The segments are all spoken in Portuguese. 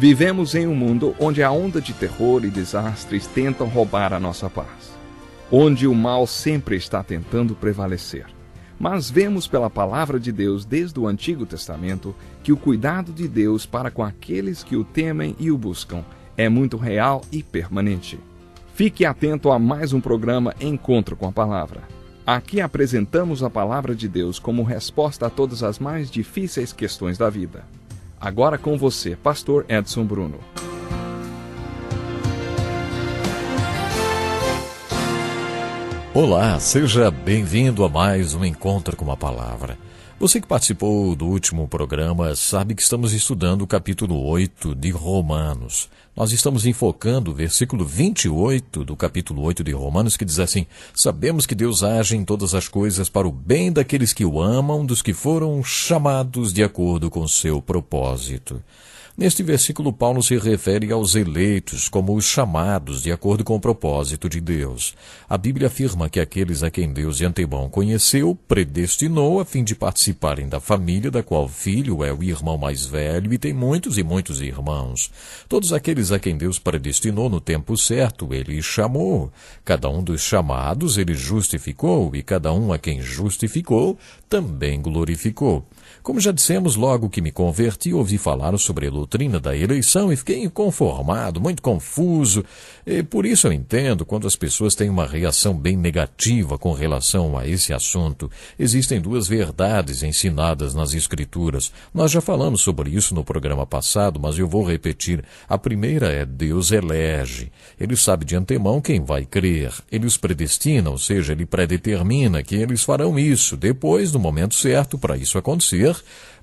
Vivemos em um mundo onde a onda de terror e desastres tentam roubar a nossa paz, onde o mal sempre está tentando prevalecer. Mas vemos pela palavra de Deus desde o Antigo Testamento que o cuidado de Deus para com aqueles que o temem e o buscam é muito real e permanente. Fique atento a mais um programa Encontro com a Palavra. Aqui apresentamos a palavra de Deus como resposta a todas as mais difíceis questões da vida. Agora com você, Pastor Edson Bruno. Olá, seja bem-vindo a mais um Encontro com a Palavra. Você que participou do último programa sabe que estamos estudando o capítulo 8 de Romanos. Nós estamos enfocando o versículo 28 do capítulo 8 de Romanos, que diz assim: sabemos que Deus age em todas as coisas para o bem daqueles que o amam, dos que foram chamados de acordo com seu propósito. Neste versículo, Paulo se refere aos eleitos como os chamados de acordo com o propósito de Deus. A Bíblia afirma que aqueles a quem Deus de antemão conheceu, predestinou a fim de participarem da família da qual o filho é o irmão mais velho e tem muitos e muitos irmãos. Todos aqueles a quem Deus predestinou no tempo certo, ele chamou. Cada um dos chamados ele justificou e cada um a quem justificou também glorificou. Como já dissemos, logo que me converti, ouvi falar sobre a doutrina da eleição e fiquei inconformado, muito confuso. E por isso eu entendo quando as pessoas têm uma reação bem negativa com relação a esse assunto. Existem duas verdades ensinadas nas Escrituras. Nós já falamos sobre isso no programa passado, mas eu vou repetir. A primeira é: Deus elege. Ele sabe de antemão quem vai crer. Ele os predestina, ou seja, ele predetermina que eles farão isso. Depois, no momento certo para isso acontecer,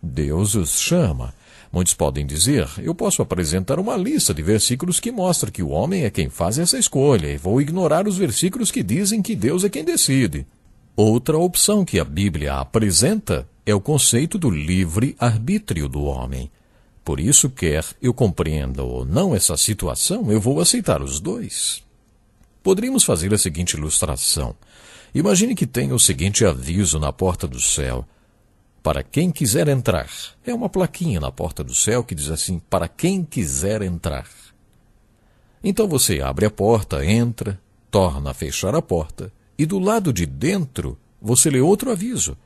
Deus os chama. Muitos podem dizer: eu posso apresentar uma lista de versículos que mostra que o homem é quem faz essa escolha e vou ignorar os versículos que dizem que Deus é quem decide. Outra opção que a Bíblia apresenta é o conceito do livre-arbítrio do homem. Por isso, quer eu compreenda ou não essa situação, eu vou aceitar os dois. Poderíamos fazer a seguinte ilustração. Imagine que tenha o seguinte aviso na porta do céu: para quem quiser entrar. É uma plaquinha na porta do céu que diz assim: para quem quiser entrar. Então você abre a porta, entra, torna a fechar a porta, e do lado de dentro você lê outro aviso: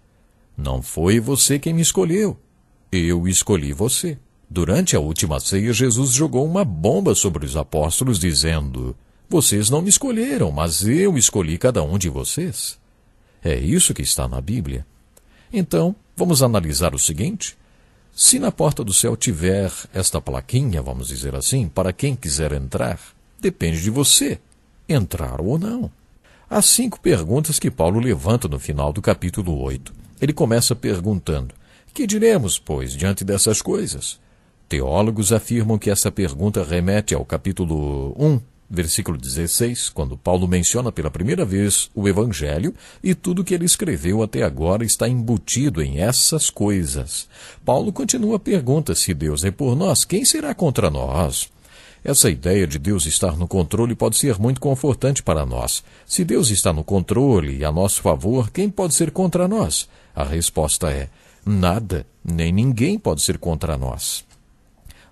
não foi você quem me escolheu, eu escolhi você. Durante a última ceia, Jesus jogou uma bomba sobre os apóstolos, dizendo: vocês não me escolheram, mas eu escolhi cada um de vocês. É isso que está na Bíblia. Então, vamos analisar o seguinte: se na porta do céu tiver esta plaquinha, vamos dizer assim, para quem quiser entrar, depende de você, entrar ou não. Há 5 perguntas que Paulo levanta no final do capítulo 8. Ele começa perguntando: que diremos, pois, diante dessas coisas? Teólogos afirmam que essa pergunta remete ao capítulo 1, versículo 16, quando Paulo menciona pela primeira vez o Evangelho, e tudo que ele escreveu até agora está embutido em essas coisas. Paulo continua a pergunta: se Deus é por nós, quem será contra nós? Essa ideia de Deus estar no controle pode ser muito confortante para nós. Se Deus está no controle e a nosso favor, quem pode ser contra nós? A resposta é: nada, nem ninguém pode ser contra nós.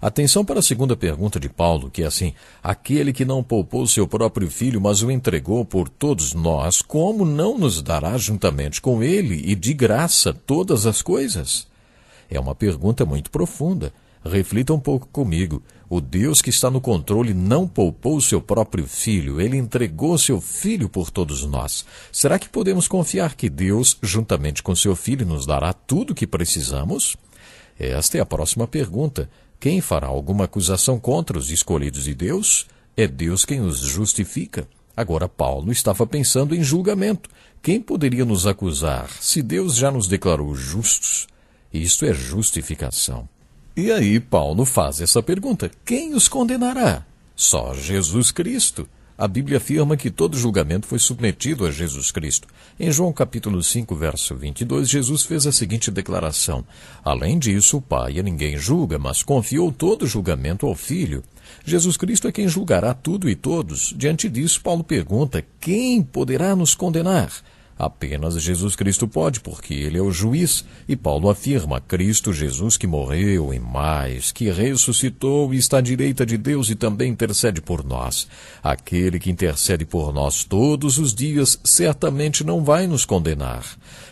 Atenção para a segunda pergunta de Paulo, que é assim: aquele que não poupou seu próprio filho, mas o entregou por todos nós, como não nos dará juntamente com ele e de graça todas as coisas? É uma pergunta muito profunda. Reflita um pouco comigo. O Deus que está no controle não poupou seu próprio filho, ele entregou seu filho por todos nós. Será que podemos confiar que Deus, juntamente com seu filho, nos dará tudo o que precisamos? Esta é a próxima pergunta. Quem fará alguma acusação contra os escolhidos de Deus? É Deus quem os justifica. Agora, Paulo estava pensando em julgamento. Quem poderia nos acusar se Deus já nos declarou justos? Isto é justificação. E aí Paulo faz essa pergunta: quem os condenará? Só Jesus Cristo. A Bíblia afirma que todo julgamento foi submetido a Jesus Cristo. Em João capítulo 5, verso 22, Jesus fez a seguinte declaração: além disso, o Pai a ninguém julga, mas confiou todo o julgamento ao Filho. Jesus Cristo é quem julgará tudo e todos. Diante disso, Paulo pergunta: quem poderá nos condenar? Apenas Jesus Cristo pode, porque ele é o juiz. E Paulo afirma: Cristo Jesus que morreu e mais, que ressuscitou e está à direita de Deus e também intercede por nós. Aquele que intercede por nós todos os dias certamente não vai nos condenar.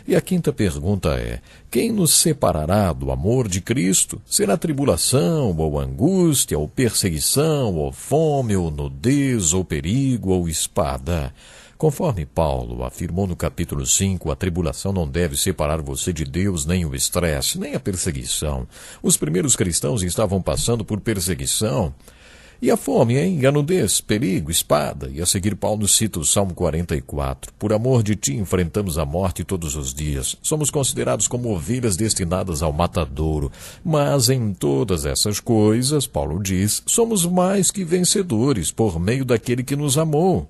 E a quinta pergunta é: quem nos separará do amor de Cristo? Será tribulação, ou angústia, ou perseguição, ou fome, ou nudez, ou perigo, ou espada? Conforme Paulo afirmou no capítulo 5, a tribulação não deve separar você de Deus, nem o estresse, nem a perseguição. Os primeiros cristãos estavam passando por perseguição. E a fome, hein? A nudez, perigo, espada. E a seguir Paulo cita o Salmo 44. Por amor de ti enfrentamos a morte todos os dias. Somos considerados como ovelhas destinadas ao matadouro. Mas em todas essas coisas, Paulo diz, somos mais que vencedores por meio daquele que nos amou.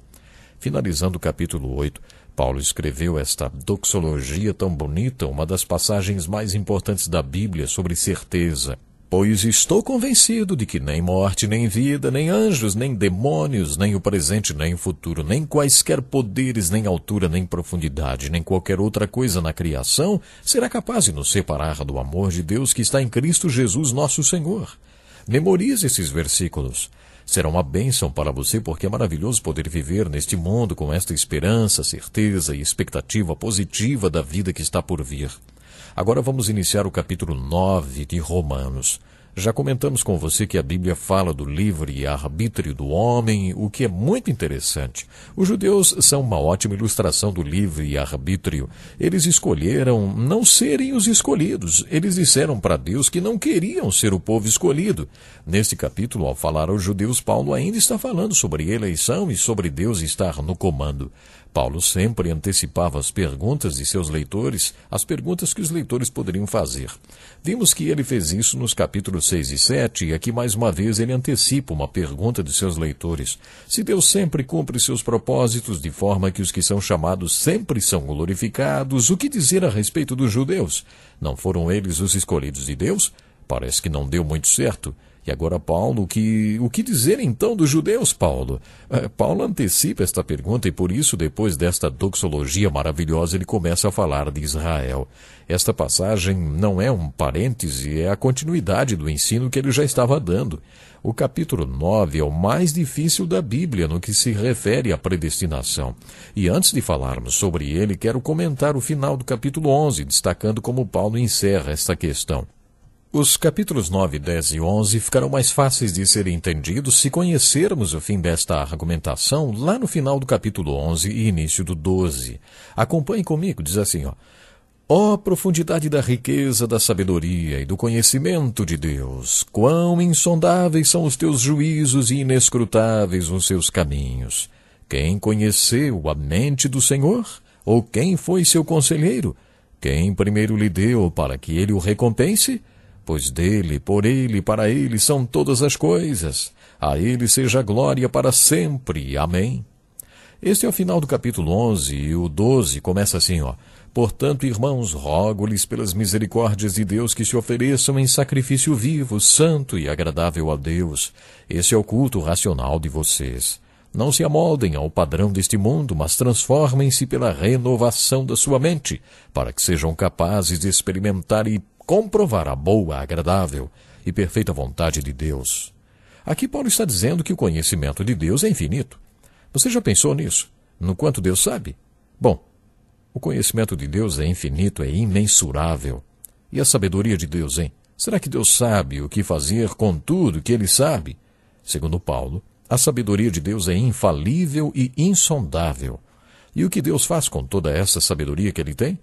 Finalizando o capítulo 8, Paulo escreveu esta doxologia tão bonita, uma das passagens mais importantes da Bíblia sobre certeza. Pois estou convencido de que nem morte, nem vida, nem anjos, nem demônios, nem o presente, nem o futuro, nem quaisquer poderes, nem altura, nem profundidade, nem qualquer outra coisa na criação será capaz de nos separar do amor de Deus que está em Cristo Jesus nosso Senhor. Memorize esses versículos. Será uma bênção para você, porque é maravilhoso poder viver neste mundo com esta esperança, certeza e expectativa positiva da vida que está por vir. Agora vamos iniciar o capítulo 9 de Romanos. Já comentamos com você que a Bíblia fala do livre-arbítrio do homem, o que é muito interessante. Os judeus são uma ótima ilustração do livre-arbítrio. Eles escolheram não serem os escolhidos. Eles disseram para Deus que não queriam ser o povo escolhido. Neste capítulo, ao falar aos judeus, Paulo ainda está falando sobre eleição e sobre Deus estar no comando. Paulo sempre antecipava as perguntas de seus leitores, as perguntas que os leitores poderiam fazer. Vimos que ele fez isso nos capítulos 6 e 7, e aqui mais uma vez ele antecipa uma pergunta de seus leitores. Se Deus sempre cumpre seus propósitos de forma que os que são chamados sempre são glorificados, o que dizer a respeito dos judeus? Não foram eles os escolhidos de Deus? Parece que não deu muito certo. E agora, Paulo, o que dizer então dos judeus, Paulo? Paulo antecipa esta pergunta e por isso, depois desta doxologia maravilhosa, ele começa a falar de Israel. Esta passagem não é um parêntese, é a continuidade do ensino que ele já estava dando. O capítulo 9 é o mais difícil da Bíblia no que se refere à predestinação. E antes de falarmos sobre ele, quero comentar o final do capítulo 11, destacando como Paulo encerra esta questão. Os capítulos 9, 10 e 11 ficarão mais fáceis de serem entendidos se conhecermos o fim desta argumentação lá no final do capítulo 11 e início do 12. Acompanhe comigo, diz assim, ó profundidade da riqueza, da sabedoria e do conhecimento de Deus! Quão insondáveis são os teus juízos e inescrutáveis os seus caminhos! Quem conheceu a mente do Senhor? Ou quem foi seu conselheiro? Quem primeiro lhe deu para que ele o recompense? Pois dele, por ele, para ele são todas as coisas. A ele seja glória para sempre. Amém. Este é o final do capítulo 11 e o 12 começa assim, Portanto, irmãos, rogo-lhes pelas misericórdias de Deus que se ofereçam em sacrifício vivo, santo e agradável a Deus. Esse é o culto racional de vocês. Não se amoldem ao padrão deste mundo, mas transformem-se pela renovação da sua mente, para que sejam capazes de experimentar e comprovar a boa, agradável e perfeita vontade de Deus. Aqui Paulo está dizendo que o conhecimento de Deus é infinito. Você já pensou nisso? No quanto Deus sabe? Bom, o conhecimento de Deus é infinito, é imensurável. E a sabedoria de Deus, hein? Será que Deus sabe o que fazer com tudo que Ele sabe? Segundo Paulo, a sabedoria de Deus é infalível e insondável. E o que Deus faz com toda essa sabedoria que Ele tem?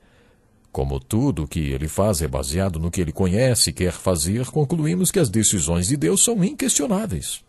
Como tudo o que ele faz é baseado no que ele conhece e quer fazer, concluímos que as decisões de Deus são inquestionáveis.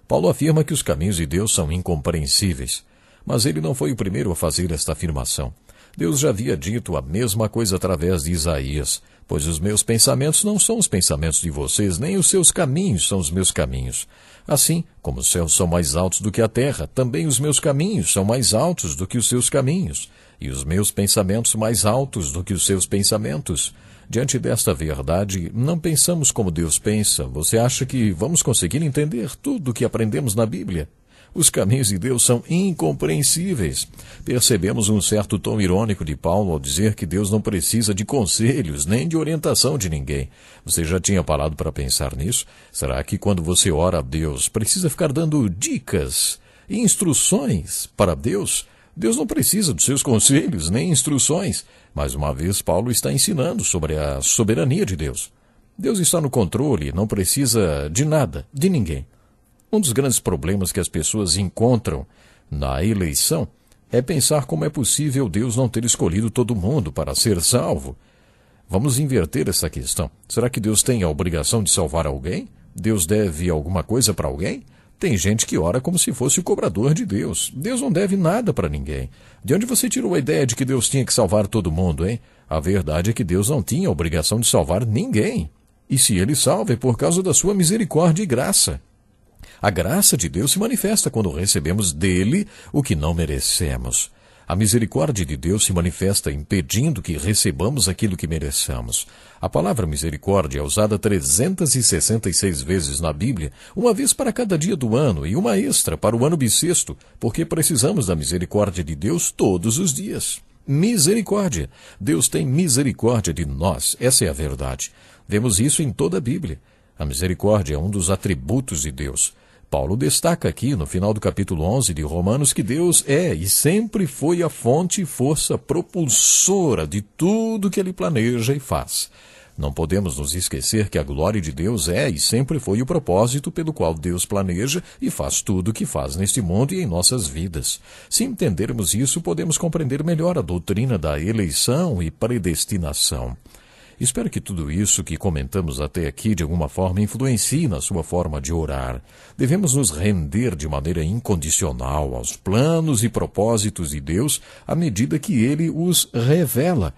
Paulo afirma que os caminhos de Deus são incompreensíveis, mas ele não foi o primeiro a fazer esta afirmação. Deus já havia dito a mesma coisa através de Isaías, pois os meus pensamentos não são os pensamentos de vocês, nem os seus caminhos são os meus caminhos. Assim, como os céus são mais altos do que a terra, também os meus caminhos são mais altos do que os seus caminhos, e os meus pensamentos mais altos do que os seus pensamentos. Diante desta verdade, não pensamos como Deus pensa. Você acha que vamos conseguir entender tudo o que aprendemos na Bíblia? Os caminhos de Deus são incompreensíveis. Percebemos um certo tom irônico de Paulo ao dizer que Deus não precisa de conselhos nem de orientação de ninguém. Você já tinha parado para pensar nisso? Será que quando você ora a Deus, precisa ficar dando dicas e instruções para Deus? Deus não precisa dos seus conselhos nem instruções. Mais uma vez, Paulo está ensinando sobre a soberania de Deus. Deus está no controle, não precisa de nada, de ninguém. Um dos grandes problemas que as pessoas encontram na eleição é pensar como é possível Deus não ter escolhido todo mundo para ser salvo. Vamos inverter essa questão. Será que Deus tem a obrigação de salvar alguém? Deus deve alguma coisa para alguém? Tem gente que ora como se fosse o cobrador de Deus. Deus não deve nada para ninguém. De onde você tirou a ideia de que Deus tinha que salvar todo mundo, hein? A verdade é que Deus não tinha a obrigação de salvar ninguém. E se ele salva é por causa da sua misericórdia e graça. A graça de Deus se manifesta quando recebemos dele o que não merecemos. A misericórdia de Deus se manifesta impedindo que recebamos aquilo que mereçamos. A palavra misericórdia é usada 366 vezes na Bíblia, uma vez para cada dia do ano e uma extra para o ano bissexto, porque precisamos da misericórdia de Deus todos os dias. Misericórdia. Deus tem misericórdia de nós. Essa é a verdade. Vemos isso em toda a Bíblia. A misericórdia é um dos atributos de Deus. Paulo destaca aqui, no final do capítulo 11 de Romanos, que Deus é e sempre foi a fonte e força propulsora de tudo que ele planeja e faz. Não podemos nos esquecer que a glória de Deus é e sempre foi o propósito pelo qual Deus planeja e faz tudo o que faz neste mundo e em nossas vidas. Se entendermos isso, podemos compreender melhor a doutrina da eleição e predestinação. Espero que tudo isso que comentamos até aqui de alguma forma influencie na sua forma de orar. Devemos nos render de maneira incondicional aos planos e propósitos de Deus à medida que Ele os revela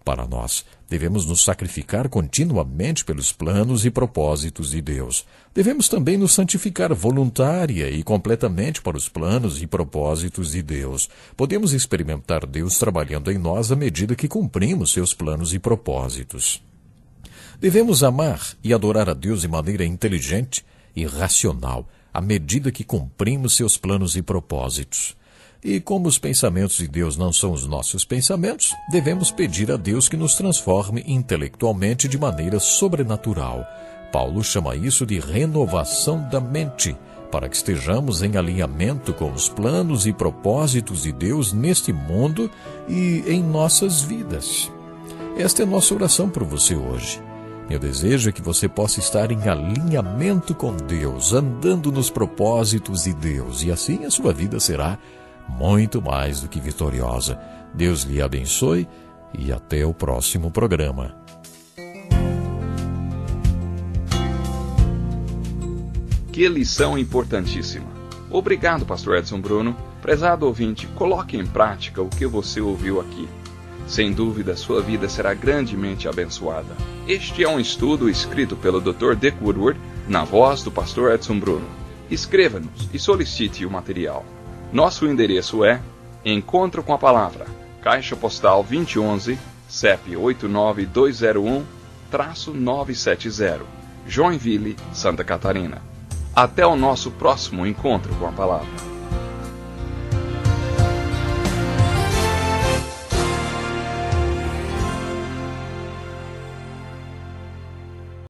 para nós. Devemos nos sacrificar continuamente pelos planos e propósitos de Deus. Devemos também nos santificar voluntária e completamente para os planos e propósitos de Deus. Podemos experimentar Deus trabalhando em nós à medida que cumprimos seus planos e propósitos. Devemos amar e adorar a Deus de maneira inteligente e racional, à medida que cumprimos seus planos e propósitos. E como os pensamentos de Deus não são os nossos pensamentos, devemos pedir a Deus que nos transforme intelectualmente de maneira sobrenatural. Paulo chama isso de renovação da mente, para que estejamos em alinhamento com os planos e propósitos de Deus neste mundo e em nossas vidas. Esta é a nossa oração por você hoje. Meu desejo é que você possa estar em alinhamento com Deus, andando nos propósitos de Deus, e assim a sua vida será muito mais do que vitoriosa. Deus lhe abençoe e até o próximo programa. Que lição importantíssima. Obrigado, Pastor Edson Bruno. Prezado ouvinte, coloque em prática o que você ouviu aqui. Sem dúvida, sua vida será grandemente abençoada. Este é um estudo escrito pelo Dr. Dick Woodward, na voz do Pastor Edson Bruno. Escreva-nos e solicite o material. Nosso endereço é Encontro com a Palavra, Caixa Postal 2011, CEP 89201-970, Joinville, Santa Catarina. Até o nosso próximo Encontro com a Palavra.